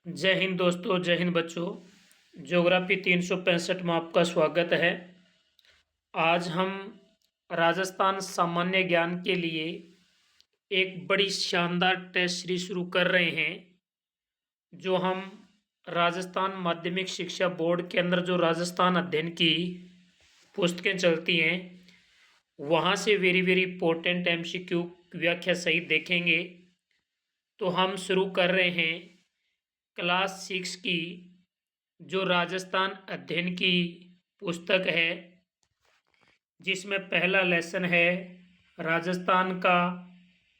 जय हिंद दोस्तों, जय हिंद बच्चों। ज्योग्राफी 365 में आपका स्वागत है। आज हम राजस्थान सामान्य ज्ञान के लिए एक बड़ी शानदार टेस्ट सीरीज शुरू कर रहे हैं, जो हम राजस्थान माध्यमिक शिक्षा बोर्ड के अंदर जो राजस्थान अध्ययन की पुस्तकें चलती हैं, वहाँ से वेरी वेरी इंपॉर्टेंट एमसीक्यू व्याख्या सहित देखेंगे। तो हम शुरू कर रहे हैं क्लास 6 की जो राजस्थान अध्ययन की पुस्तक है, जिसमें पहला लेसन है राजस्थान का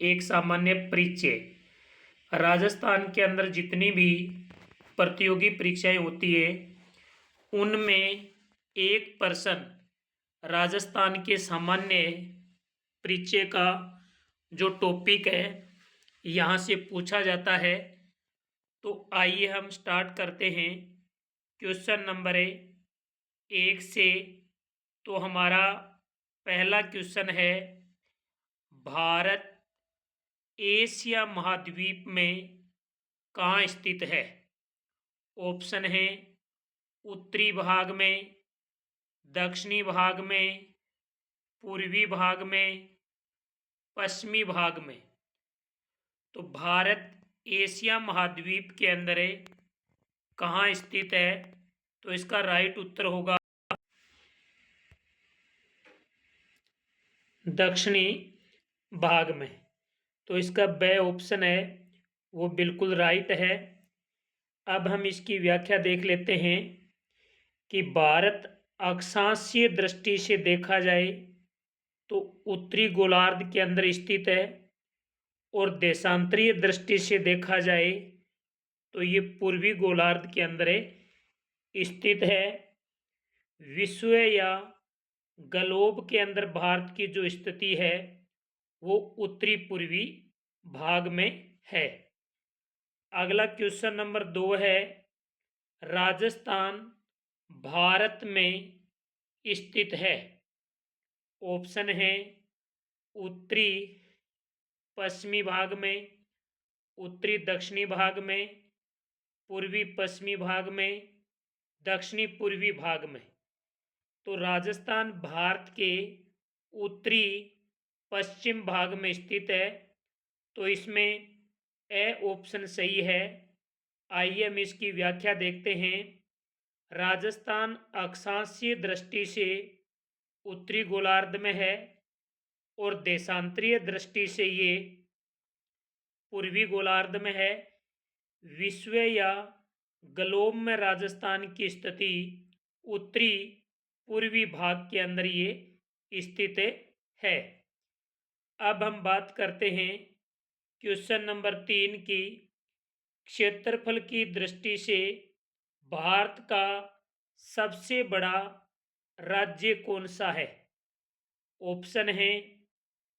एक सामान्य परिचय। राजस्थान के अंदर जितनी भी प्रतियोगी परीक्षाएं होती है, उनमें 1% राजस्थान के सामान्य परिचय का जो टॉपिक है यहाँ से पूछा जाता है। तो आइए हम स्टार्ट करते हैं। क्वेश्चन नंबर 1 से। तो हमारा पहला क्वेश्चन है, भारत एशिया महाद्वीप में कहाँ स्थित है? ऑप्शन है उत्तरी भाग में, दक्षिणी भाग में, पूर्वी भाग में, पश्चिमी भाग में। तो भारत एशिया महाद्वीप के अंदर कहाँ स्थित है? तो इसका राइट उत्तर होगा दक्षिणी भाग में। तो इसका ब ऑप्शन है वो बिल्कुल राइट है। अब हम इसकी व्याख्या देख लेते हैं कि भारत अक्षांशीय दृष्टि से देखा जाए तो उत्तरी गोलार्ध के अंदर स्थित है, और देशांतरीय दृष्टि से देखा जाए तो ये पूर्वी गोलार्ध के अंदर स्थित है। विश्व या ग्लोब के अंदर भारत की जो स्थिति है वो उत्तरी पूर्वी भाग में है। अगला क्वेश्चन नंबर 2 है, राजस्थान भारत में स्थित है। ऑप्शन है उत्तरी पश्चिमी भाग में, उत्तरी दक्षिणी भाग में, पूर्वी पश्चिमी भाग में, दक्षिणी पूर्वी भाग में। तो राजस्थान भारत के उत्तरी पश्चिम भाग में स्थित है। तो इसमें ए ऑप्शन सही है। आइए हम इसकी व्याख्या देखते हैं। राजस्थान अक्षांशीय दृष्टि से उत्तरी गोलार्ध में है, और देशांतरीय दृष्टि से ये पूर्वी गोलार्ध में है। विश्व या ग्लोब में राजस्थान की स्थिति उत्तरी पूर्वी भाग के अंदर ये स्थित है। अब हम बात करते हैं क्वेश्चन नंबर 3 की। क्षेत्रफल की दृष्टि से भारत का सबसे बड़ा राज्य कौन सा है? ऑप्शन है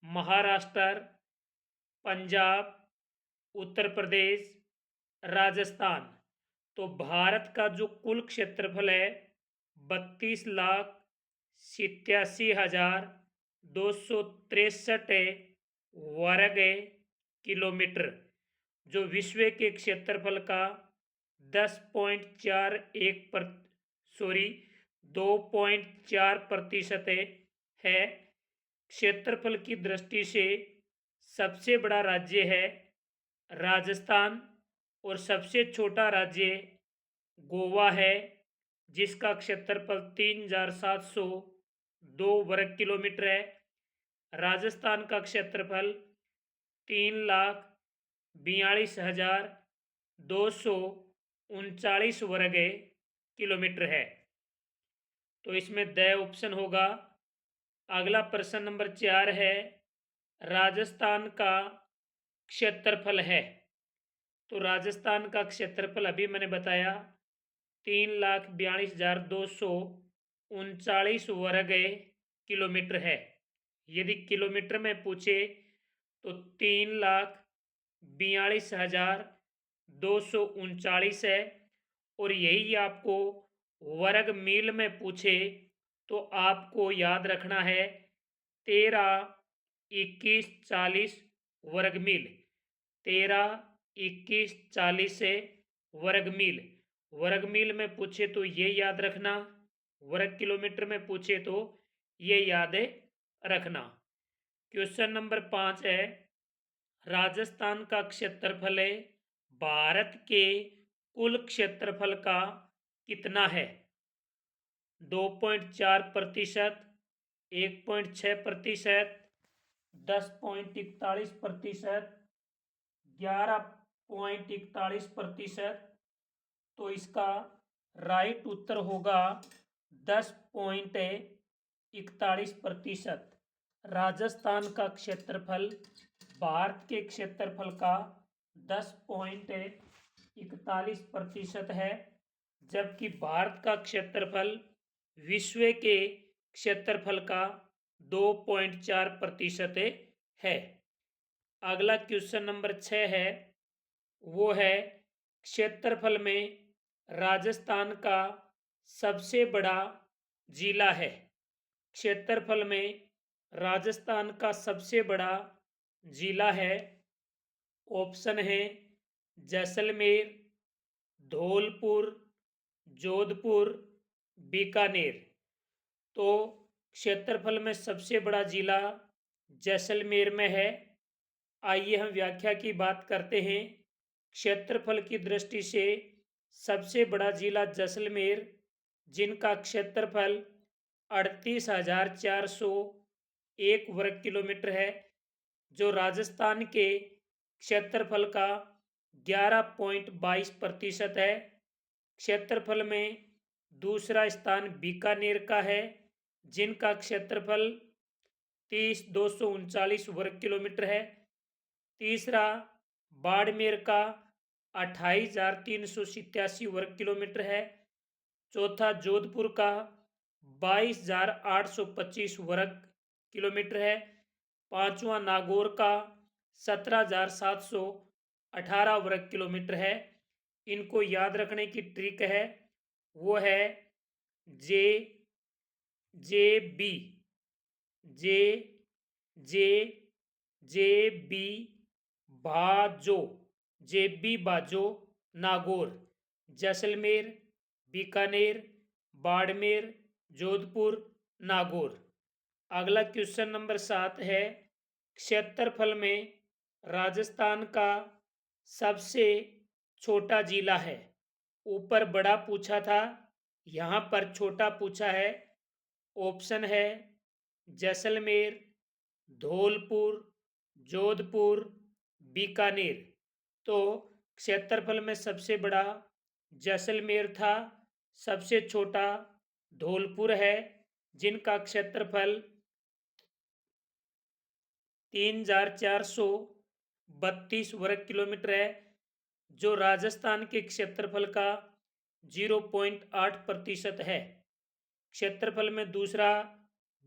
महाराष्ट्र, पंजाब, उत्तर प्रदेश, राजस्थान। तो भारत का जो कुल क्षेत्रफल है 32,87,263 वर्ग किलोमीटर, जो विश्व के क्षेत्रफल का 2.4% है। क्षेत्रफल की दृष्टि से सबसे बड़ा राज्य है राजस्थान, और सबसे छोटा राज्य गोवा है, जिसका क्षेत्रफल 3,702 वर्ग किलोमीटर है। राजस्थान का क्षेत्रफल 3,42,239 वर्ग किलोमीटर है। तो इसमें द ऑप्शन होगा। अगला प्रश्न नंबर 4 है, राजस्थान का क्षेत्रफल है। तो राजस्थान का क्षेत्रफल अभी मैंने बताया 3,42,239 वर्ग किलोमीटर है। यदि किलोमीटर में पूछे तो 3,42,239 है, और यही आपको वर्ग मील में पूछे तो आपको याद रखना है 13, 21, 40 वर्ग मील। 13, 21, 40 से वर्ग मील, वर्ग मील में पूछे तो ये याद रखना, वर्ग किलोमीटर में पूछे तो ये याद रखना। क्वेश्चन नंबर 5 है, राजस्थान का क्षेत्रफल भारत के कुल क्षेत्रफल का कितना है? 2.4%, 1.6%, 10.41%, 11.41%। तो इसका राइट उत्तर होगा 10.41%। राजस्थान का क्षेत्रफल भारत के क्षेत्रफल का 10.41% है, जबकि भारत का क्षेत्रफल विश्व के क्षेत्रफल का 2.4% है। अगला क्वेश्चन नंबर 6 है, वो है क्षेत्रफल में राजस्थान का सबसे बड़ा जिला है। क्षेत्रफल में राजस्थान का सबसे बड़ा जिला है, ऑप्शन है जैसलमेर, धौलपुर, जोधपुर, बीकानेर। तो क्षेत्रफल में सबसे बड़ा जिला जैसलमेर में है। आइए हम व्याख्या की बात करते हैं। क्षेत्रफल की दृष्टि से सबसे बड़ा जिला जैसलमेर, जिनका क्षेत्रफल 38,401 वर्ग किलोमीटर है, जो राजस्थान के क्षेत्रफल का 11.22% है। क्षेत्रफल में दूसरा स्थान बीकानेर का है, जिनका क्षेत्रफल 30,239 वर्ग किलोमीटर है। तीसरा बाड़मेर का 28,387 वर्ग किलोमीटर है। चौथा जोधपुर का 22,825 वर्ग किलोमीटर है। पांचवा नागौर का 17,718 वर्ग किलोमीटर है। इनको याद रखने की ट्रिक है, वो है जे जे बी जे जे जे बी बाजो, जे बी बाजो, नागौर, जैसलमेर, बीकानेर, बाड़मेर, जोधपुर, नागौर। अगला क्वेश्चन नंबर 7 है, क्षेत्रफल में राजस्थान का सबसे छोटा जिला है। ऊपर बड़ा पूछा था, यहाँ पर छोटा पूछा है। ऑप्शन है जैसलमेर, धौलपुर, जोधपुर, बीकानेर। तो क्षेत्रफल में सबसे बड़ा जैसलमेर था, सबसे छोटा धौलपुर है, जिनका क्षेत्रफल 3,432 वर्ग किलोमीटर है, जो राजस्थान के क्षेत्रफल का 0.8% है। क्षेत्रफल में दूसरा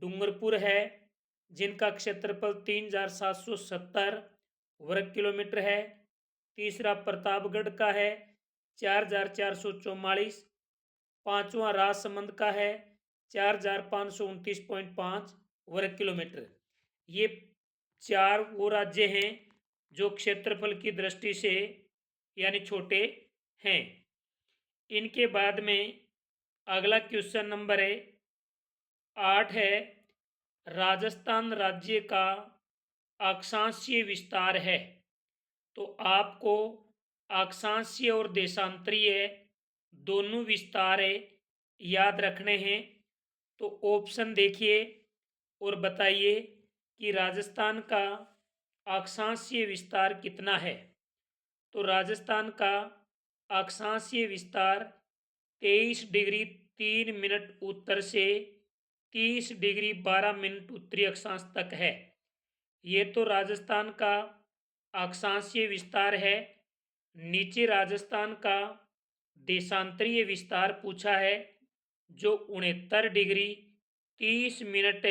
डूंगरपुर है, जिनका क्षेत्रफल 3,770 वर्ग किलोमीटर है। तीसरा प्रतापगढ़ का है 4,444। पांचवा राजसमंद का है 4,529.5 वर्ग किलोमीटर। ये चार वो राज्य हैं जो क्षेत्रफल की दृष्टि से यानी छोटे हैं। इनके बाद में अगला क्वेश्चन नंबर 8 है, राजस्थान राज्य का अक्षांशीय विस्तार है। तो आपको अक्षांशीय और देशांतरीय दोनों विस्तार याद रखने हैं। तो ऑप्शन देखिए और बताइए कि राजस्थान का अक्षांशीय विस्तार कितना है। तो राजस्थान का अक्षांशीय विस्तार 23 डिग्री 3 मिनट उत्तर से 30 डिग्री 12 मिनट उत्तरी अक्षांश तक है। ये तो राजस्थान का अक्षांशीय विस्तार है। नीचे राजस्थान का देशांतरीय विस्तार पूछा है, जो 69 डिग्री 30 मिनट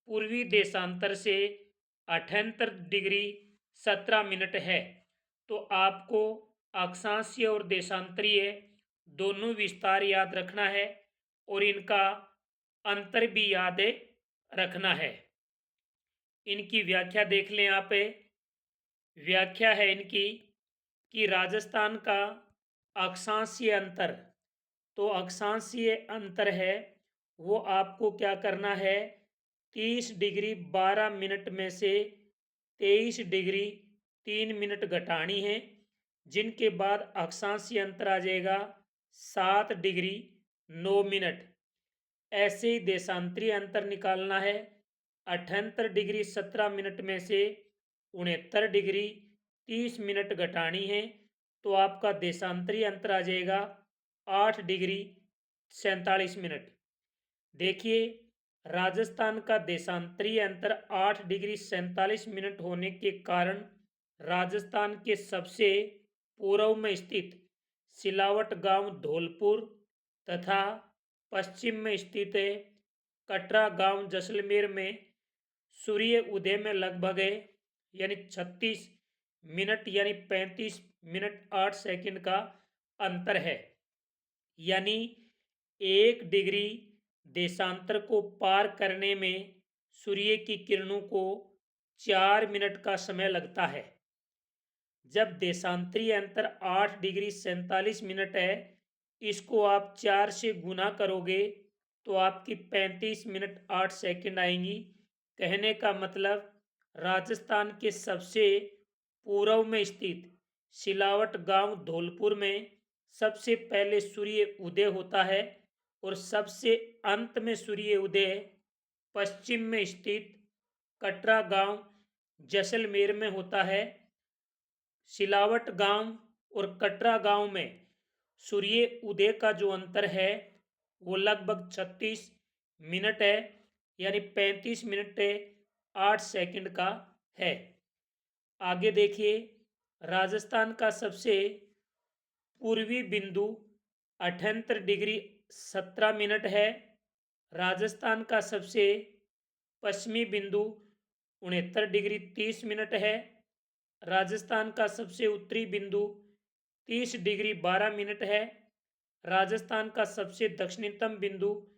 पूर्वी देशांतर से 78 डिग्री 17 मिनट है। तो आपको अक्षांशीय और देशांतरीय दोनों विस्तार याद रखना है और इनका अंतर भी याद रखना है। इनकी व्याख्या देख लें आप। व्याख्या है इनकी कि राजस्थान का अक्षांशीय अंतर, तो अक्षांशीय अंतर है वो आपको क्या करना है, 30 डिग्री 12 मिनट में से 23 डिग्री 3 मिनट घटानी है, जिनके बाद अक्षांशीय अंतर आ जाएगा 7 डिग्री 9 मिनट। ऐसे ही देशांतरीय अंतर निकालना है, 78 डिग्री 17 मिनट में से 69 डिग्री 30 मिनट घटानी है, तो आपका देशांतरीय अंतर आ जाएगा 8 डिग्री 47 मिनट। देखिए, राजस्थान का देशांतरीय अंतर 8 डिग्री 47 मिनट होने के कारण राजस्थान के सबसे पूर्व में स्थित सिलावट गांव धौलपुर तथा पश्चिम में स्थित है कटरा गांव जैसलमेर में सूर्य उदय में लगभग है यानी 36 मिनट यानी 35 मिनट 8 सेकंड का अंतर है। यानी 1 डिग्री देशांतर को पार करने में सूर्य की किरणों को 4 मिनट का समय लगता है। जब देशांतरीय अंतर 8 डिग्री 47 मिनट है, इसको आप 4 से गुना करोगे तो आपकी 35 मिनट 8 सेकंड आएंगी। कहने का मतलब राजस्थान के सबसे पूर्व में स्थित सिलावट गांव धौलपुर में सबसे पहले सूर्य उदय होता है और सबसे अंत में सूर्य उदय पश्चिम में स्थित कटरा गांव जैसलमेर में होता है। सिलावट गांव और कटरा गांव में सूर्य उदय का जो अंतर है वो लगभग 36 मिनट है यानी 35 मिनट 8 सेकंड का है। आगे देखिए, राजस्थान का सबसे पूर्वी बिंदु 78 डिग्री 17 मिनट है। राजस्थान का सबसे पश्चिमी बिंदु 69 डिग्री 30 मिनट है। राजस्थान का सबसे उत्तरी बिंदु 30 डिग्री 12 मिनट है। राजस्थान का सबसे दक्षिणतम बिंदु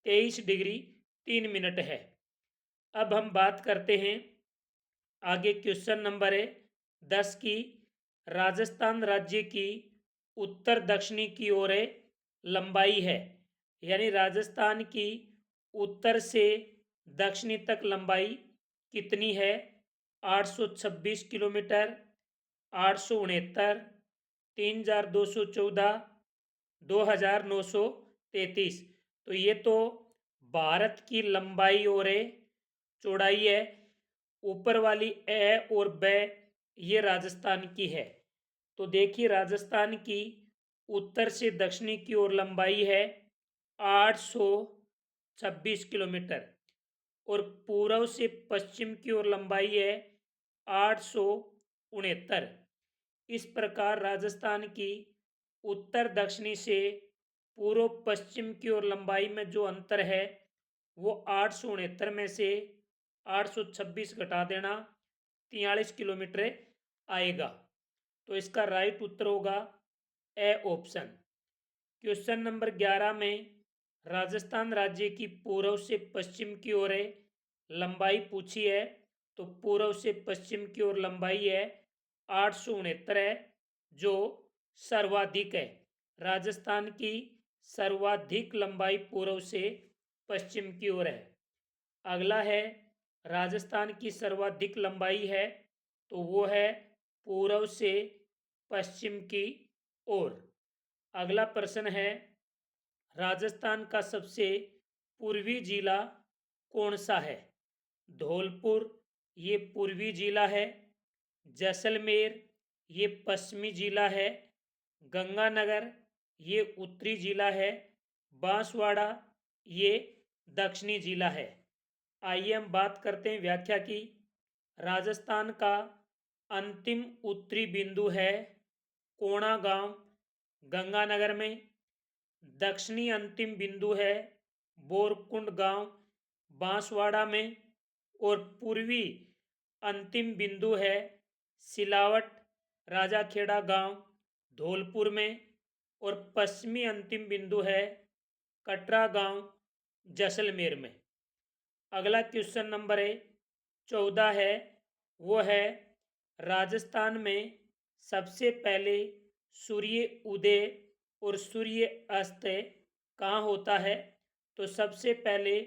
23 डिग्री 3 मिनट है। अब हम बात करते हैं, आगे क्वेश्चन नंबर है 10 की। राजस्थान राज्य की उत्तर दक्षिणी की ओर लंबाई है, यानी राजस्थान की उत्तर से दक्षिणी तक लंबाई कितनी है? 826 किलोमीटर, 869, 3214, 2933। तो ये तो भारत की लंबाई और चौड़ाई है। ऊपर वाली ए और ब ये राजस्थान की है। तो देखिए, राजस्थान की उत्तर से दक्षिणी की ओर लंबाई है 826 किलोमीटर और पूर्व से पश्चिम की ओर लंबाई है 869। इस प्रकार राजस्थान की उत्तर दक्षिणी से पूर्व पश्चिम की ओर लंबाई में जो अंतर है वो 869 में से 826 घटा देना 43 किलोमीटर आएगा। तो इसका राइट उत्तर होगा ए ऑप्शन। क्वेश्चन नंबर 11 में राजस्थान राज्य की पूर्व से पश्चिम की ओर लंबाई पूछी है। तो पूर्व से पश्चिम की ओर लंबाई है 869 है, जो सर्वाधिक है। राजस्थान की सर्वाधिक लंबाई पूर्व से पश्चिम की ओर है। अगला है, राजस्थान की सर्वाधिक लंबाई है तो वो है पूर्व से पश्चिम की ओर। अगला प्रश्न है, राजस्थान का सबसे पूर्वी जिला कौन सा है? धौलपुर ये पूर्वी जिला है, जैसलमेर ये पश्चिमी जिला है, गंगानगर ये उत्तरी जिला है, बांसवाड़ा ये दक्षिणी जिला है। आइए हम बात करते हैं व्याख्या की। राजस्थान का अंतिम उत्तरी बिंदु है कोणा गांव गंगानगर में। दक्षिणी अंतिम बिंदु है बोरकुंड गांव बांसवाड़ा में। और पूर्वी अंतिम बिंदु है सिलावट राजाखेड़ा गांव धौलपुर में। और पश्चिमी अंतिम बिंदु है कटरा गांव जैसलमेर में। अगला क्वेश्चन नंबर 14 है, वो है राजस्थान में सबसे पहले सूर्य उदय और सूर्य अस्त कहाँ होता है? तो सबसे पहले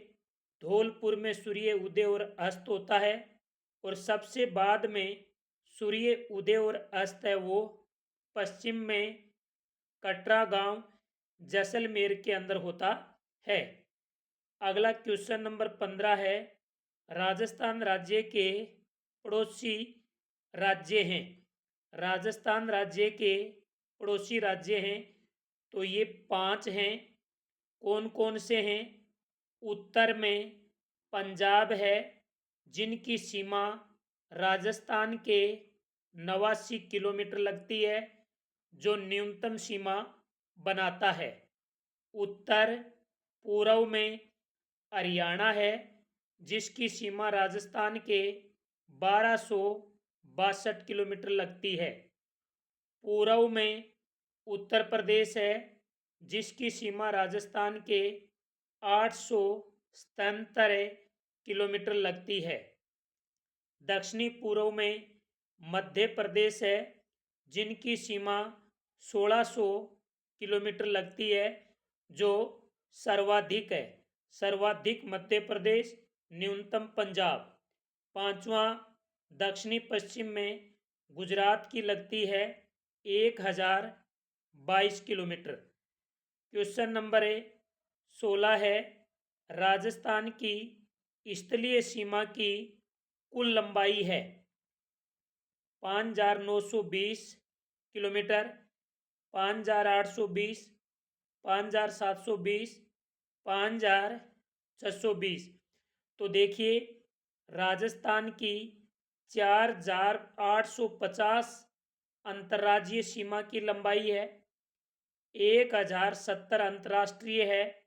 धौलपुर में सूर्य उदय और अस्त होता है, और सबसे बाद में सूर्य उदय और अस्त है वो पश्चिम में कटरा गांव जैसलमेर के अंदर होता है। अगला क्वेश्चन नंबर 15 है, राजस्थान राज्य के पड़ोसी राज्य हैं। राजस्थान राज्य के पड़ोसी राज्य हैं, तो ये 5 हैं। कौन कौन से हैं? उत्तर में पंजाब है, जिनकी सीमा राजस्थान के 89 किलोमीटर लगती है, जो न्यूनतम सीमा बनाता है। उत्तर पूर्व में हरियाणा है, जिसकी सीमा राजस्थान के 1262 किलोमीटर लगती है। पूर्व में उत्तर प्रदेश है, जिसकी सीमा राजस्थान के 877 किलोमीटर लगती है। दक्षिणी पूर्व में मध्य प्रदेश है, जिनकी सीमा 1600 किलोमीटर लगती है, जो सर्वाधिक है। सर्वाधिक मध्य प्रदेश, न्यूनतम पंजाब। पांचवा दक्षिणी पश्चिम में गुजरात की लगती है 1022 किलोमीटर। क्वेश्चन नंबर 16 है, राजस्थान की स्थलीय सीमा की कुल लंबाई है 5920 किलोमीटर, 5820, 5720, 5620। तो देखिए, राजस्थान की 4850 अंतर्राज्यीय सीमा की लंबाई है, 1070 अंतर्राष्ट्रीय है।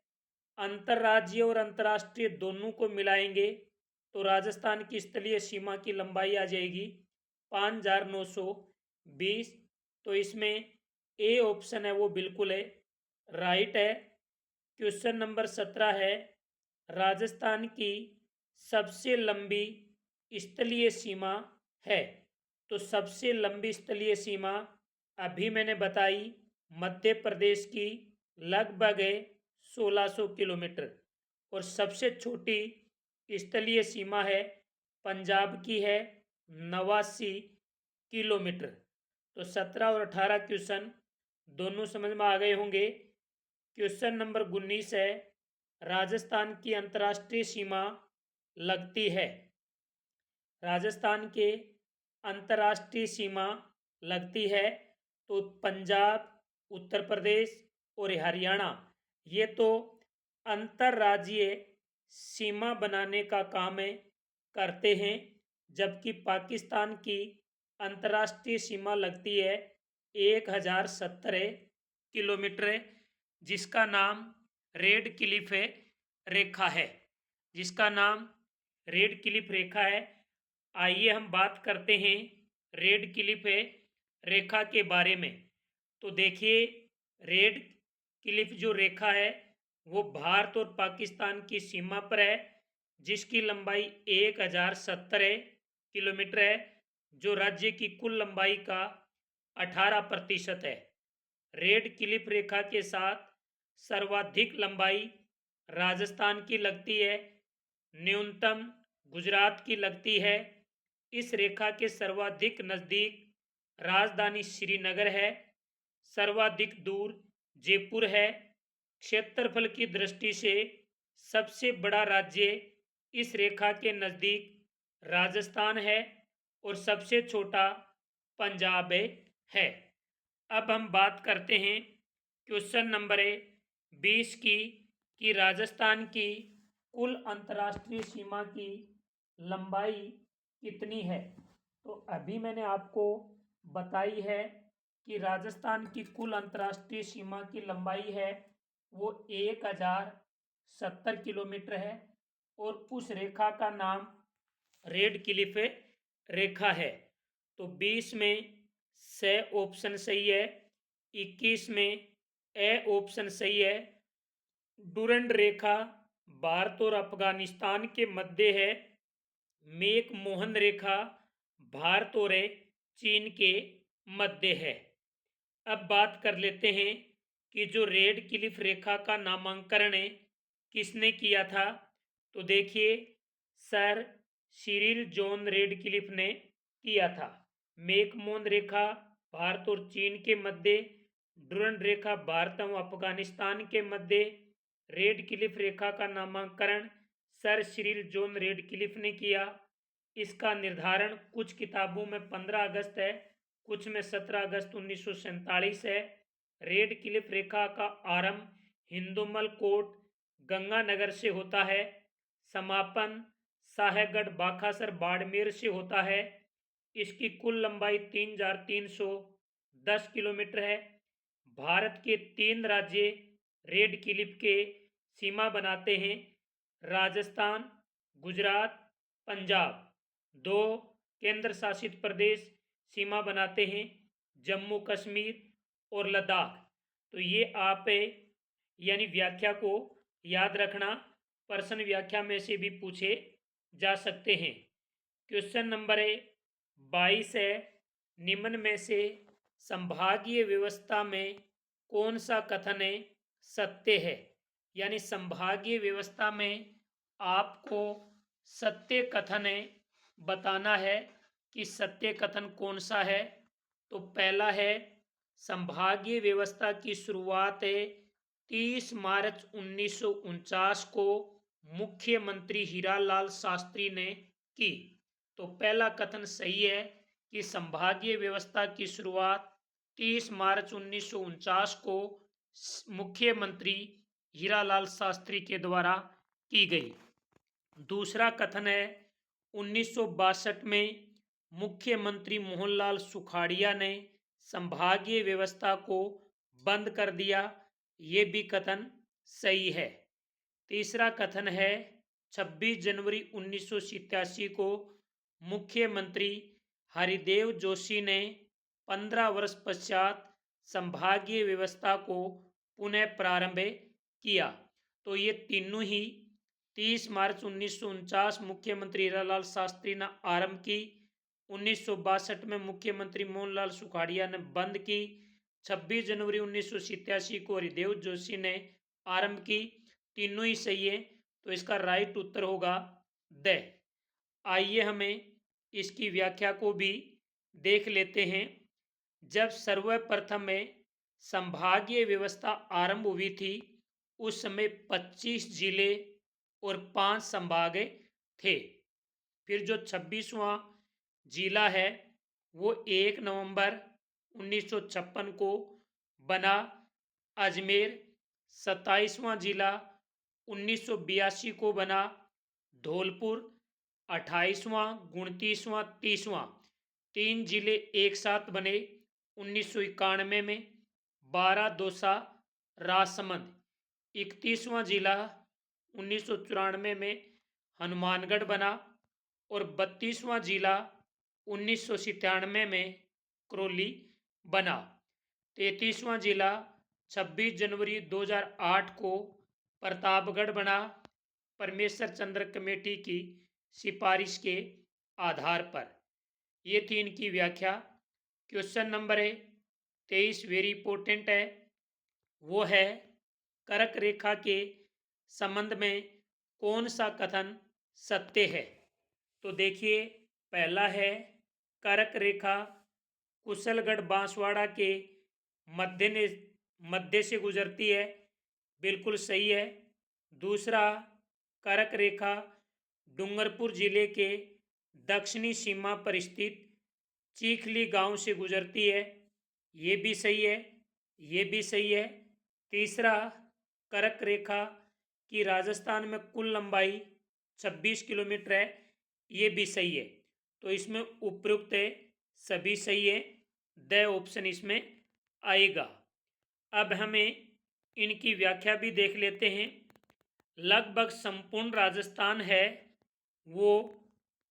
अंतर्राज्यीय और अंतर्राष्ट्रीय दोनों को मिलाएंगे तो राजस्थान की स्थलीय सीमा की लंबाई आ जाएगी 5920। तो इसमें ए ऑप्शन है वो बिल्कुल है, राइट है। क्वेश्चन नंबर 17 है, राजस्थान की सबसे लंबी स्थलीय सीमा है। तो सबसे लंबी स्थलीय सीमा अभी मैंने बताई, मध्य प्रदेश की लगभग 1600 किलोमीटर, और सबसे छोटी स्थलीय सीमा है पंजाब की है 89 किलोमीटर। तो 17 और 18 क्वेश्चन दोनों समझ में आ गए होंगे। क्वेश्चन नंबर 19 है, राजस्थान की अंतर्राष्ट्रीय सीमा लगती है। राजस्थान के अंतर्राष्ट्रीय सीमा लगती है तो पंजाब, उत्तर प्रदेश और हरियाणा, ये तो अंतर्राज्यीय सीमा बनाने का काम करते हैं, जबकि पाकिस्तान की अंतर्राष्ट्रीय सीमा लगती है 1070 किलोमीटर, जिसका नाम रेड क्लिफ रेखा है। जिसका नाम रेड क्लिफ रेखा है। आइए हम बात करते हैं रेड क्लिफ रेखा के बारे में। तो देखिए, रेड क्लिफ जो रेखा है वो भारत और पाकिस्तान की सीमा पर है, जिसकी लंबाई 1070 किलोमीटर है, जो राज्य की कुल लंबाई का 18% है। रेड क्लिफ रेखा के साथ सर्वाधिक लंबाई राजस्थान की लगती है, न्यूनतम गुजरात की लगती है। इस रेखा के सर्वाधिक नज़दीक राजधानी श्रीनगर है, सर्वाधिक दूर जयपुर है। क्षेत्रफल की दृष्टि से सबसे बड़ा राज्य इस रेखा के नज़दीक राजस्थान है, और सबसे छोटा पंजाब है। अब हम बात करते हैं क्वेश्चन नंबर 20 की, कि राजस्थान की कुल अंतर्राष्ट्रीय सीमा की लंबाई कितनी है। तो अभी मैंने आपको बताई है कि राजस्थान की कुल अंतर्राष्ट्रीय सीमा की लंबाई है वो 1070 किलोमीटर है, और उस रेखा का नाम रेड क्लिफ रेखा है। तो 20 में से ऑप्शन सही है, 21 में ए ऑप्शन सही है। डुरंड रेखा भारत और अफगानिस्तान के मध्य है। मेक मोहन रेखा भारत और चीन के मध्य है। अब बात कर लेते हैं कि जो रेड क्लिफ रेखा का नामांकन किसने किया था। तो देखिए, sir Cyril John red Cliff ने किया था। मैकमोहन रेखा भारत और चीन के मध्य, डुरंड रेखा भारत एवं अफगानिस्तान के मध्य रेड क्लिफ रेखा का नामांकन sir Cyril John red Cliff ने किया। इसका निर्धारण कुछ किताबों में 15 अगस्त है, कुछ में 17 अगस्त 1947 है। रेड क्लिफ रेखा का आरंभ हिंदुमल कोट गंगानगर से होता है। समापन साहेगढ़ बाखासर बाड़मेर से होता है। इसकी कुल लंबाई 3,310 किलोमीटर है। भारत के 3 राज्य रेड क्लिफ के सीमा बनाते हैं, राजस्थान, गुजरात, पंजाब। 2 केंद्र शासित प्रदेश सीमा बनाते हैं, जम्मू कश्मीर और लद्दाख। तो ये आप यानी व्याख्या को याद रखना, प्रश्न व्याख्या में से भी पूछे जा सकते हैं। क्वेश्चन नंबर 22 है, निम्न में से संभागीय व्यवस्था में कौन सा कथन सत्य है। यानी संभागीय व्यवस्था में आपको सत्य कथन बताना है कि सत्य कथन कौन सा है। तो पहला है, संभागीय व्यवस्था की शुरुआत 30 मार्च 1949 को मुख्यमंत्री हीरालाल शास्त्री ने की। तो पहला कथन सही है कि संभागीय व्यवस्था की शुरुआत 30 मार्च 1949 को मुख्यमंत्री हीरालाल शास्त्री के द्वारा की गई। दूसरा कथन है, 1962 में मुख्यमंत्री मोहनलाल सुखाड़िया ने संभागीय व्यवस्था को बंद कर दिया। ये भी कथन सही है। तीसरा कथन है, 26 जनवरी 1987 को मुख्यमंत्री हरिदेव जोशी ने 15 वर्ष पश्चात संभागीय व्यवस्था को पुनः प्रारंभ किया। तो ये तीनों ही 30 मार्च 1949 मुख्यमंत्री हीरालाल शास्त्री ने आरंभ की, 1962 में मुख्यमंत्री मोहनलाल सुखाड़िया ने बंद की, 26 जनवरी 1987 को हरिदेव जोशी ने आरंभ की। तीनों ही सही है, तो इसका राइट उत्तर होगा द। आइए हमें इसकी व्याख्या को भी देख लेते हैं। जब सर्वप्रथम में संभागीय व्यवस्था आरंभ हुई थी, उस समय 25 जिले और 5 संभाग थे। फिर जो 26वां जिला है वो 1 नवंबर 1956 को बना अजमेर। 27वां जिला 1982 को बना धौलपुर। 28वां, 29वां, 30वां 3 जिले एक साथ बने 1991 में। 12 दौसा राजसमंद। 31वां जिला 1994 में हनुमानगढ़ बना और 32वां जिला 1997 में करौली बना। 33वां जिला 26 जनवरी 2008 को प्रतापगढ़ बना, परमेश्वर चंद्र कमेटी की सिफारिश के आधार पर। ये थी इनकी व्याख्या। क्वेश्चन नंबर 23 वेरी इंपॉर्टेंट है, वो है कर्क रेखा के संबंध में कौन सा कथन सत्य है। तो देखिए, पहला है, कर्क रेखा कुशलगढ़ बांसवाड़ा के मध्य से गुजरती है, बिल्कुल सही है। दूसरा, कर्क रेखा डूंगरपुर जिले के दक्षिणी सीमा पर स्थित चीखली गांव से गुजरती है, ये भी सही है, ये भी सही है। तीसरा, कर्क रेखा की राजस्थान में कुल लंबाई 26 किलोमीटर है, ये भी सही है। तो इसमें उपयुक्त सभी सही है, द ऑप्शन इसमें आएगा। अब हमें इनकी व्याख्या भी देख लेते हैं। लगभग संपूर्ण राजस्थान है वो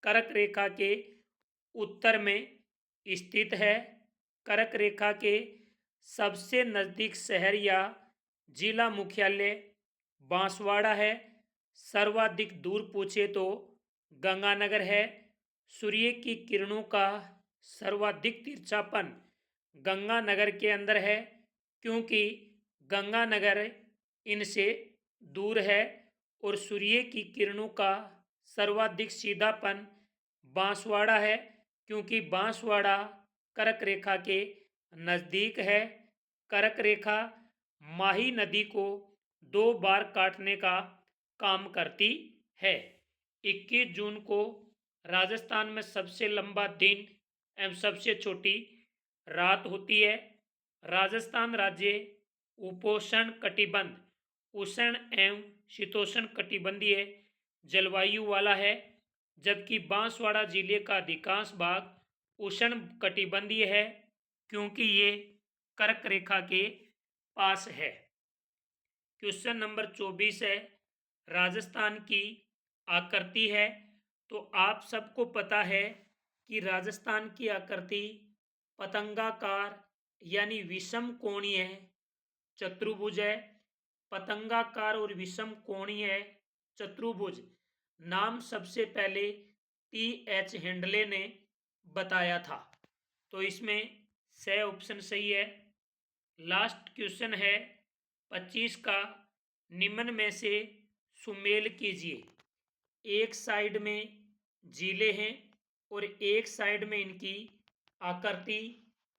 कर्क रेखा के उत्तर में स्थित है। कर्क रेखा के सबसे नज़दीक शहर या जिला मुख्यालय बांसवाड़ा है। सर्वाधिक दूर पूछे तो गंगानगर है। सूर्य की किरणों का सर्वाधिक तिरछापन गंगानगर के अंदर है, क्योंकि गंगानगर इनसे दूर है। और सूर्य की किरणों का सर्वाधिक सीधापन बांसवाड़ा है, क्योंकि बांसवाड़ा कर्क रेखा के नज़दीक है। कर्क रेखा माही नदी को 2 बार काटने का काम करती है। 21 जून को राजस्थान में सबसे लंबा दिन एवं सबसे छोटी रात होती है। राजस्थान राज्य उपोष्ण कटिबंध, उष्ण एवं शीतोष्ण कटिबंधीय जलवायु वाला है, जबकि बांसवाड़ा जिले का अधिकांश भाग उष्ण कटिबंधीय है, क्योंकि ये कर्क रेखा के पास है। क्वेश्चन नंबर 24 है, राजस्थान की आकृति है। तो आप सबको पता है कि राजस्थान की आकृति पतंगाकार यानी विषम कोणीय चतुर्भुज है। पतंगाकार और विषम कोणीय चतुर्भुज नाम सबसे पहले T.H. हेंडले ने बताया था। तो इसमें स ऑप्शन सही है। लास्ट क्वेश्चन है 25 का, निम्न में से सुमेल कीजिए। एक साइड में जिले हैं और एक साइड में इनकी आकृति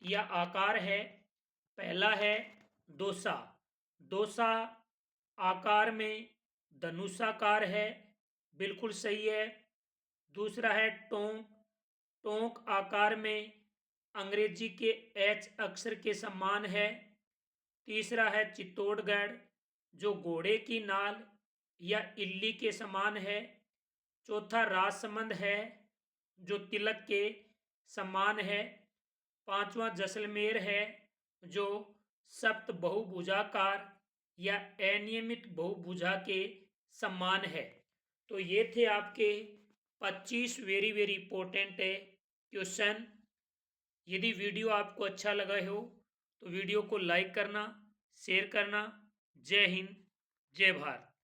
या आकार है। पहला है दोसा, दोसा आकार में धनुषाकार है, बिल्कुल सही है। दूसरा है टोंक, टोंक आकार में अंग्रेजी के H अक्षर के समान है। तीसरा है चित्तौड़गढ़, जो घोड़े की नाल या इल्ली के समान है। चौथा राजसमंद है, जो तिलक के समान है। पांचवा जैसलमेर है, जो सप्त बहुभुजाकार या अनियमित बहुभुजा के समान है। तो ये थे आपके 25 वेरी वेरी इंपॉर्टेंट क्वेश्चन। यदि वीडियो आपको अच्छा लगा हो तो वीडियो को लाइक करना, शेयर करना। जय हिंद, जय भारत।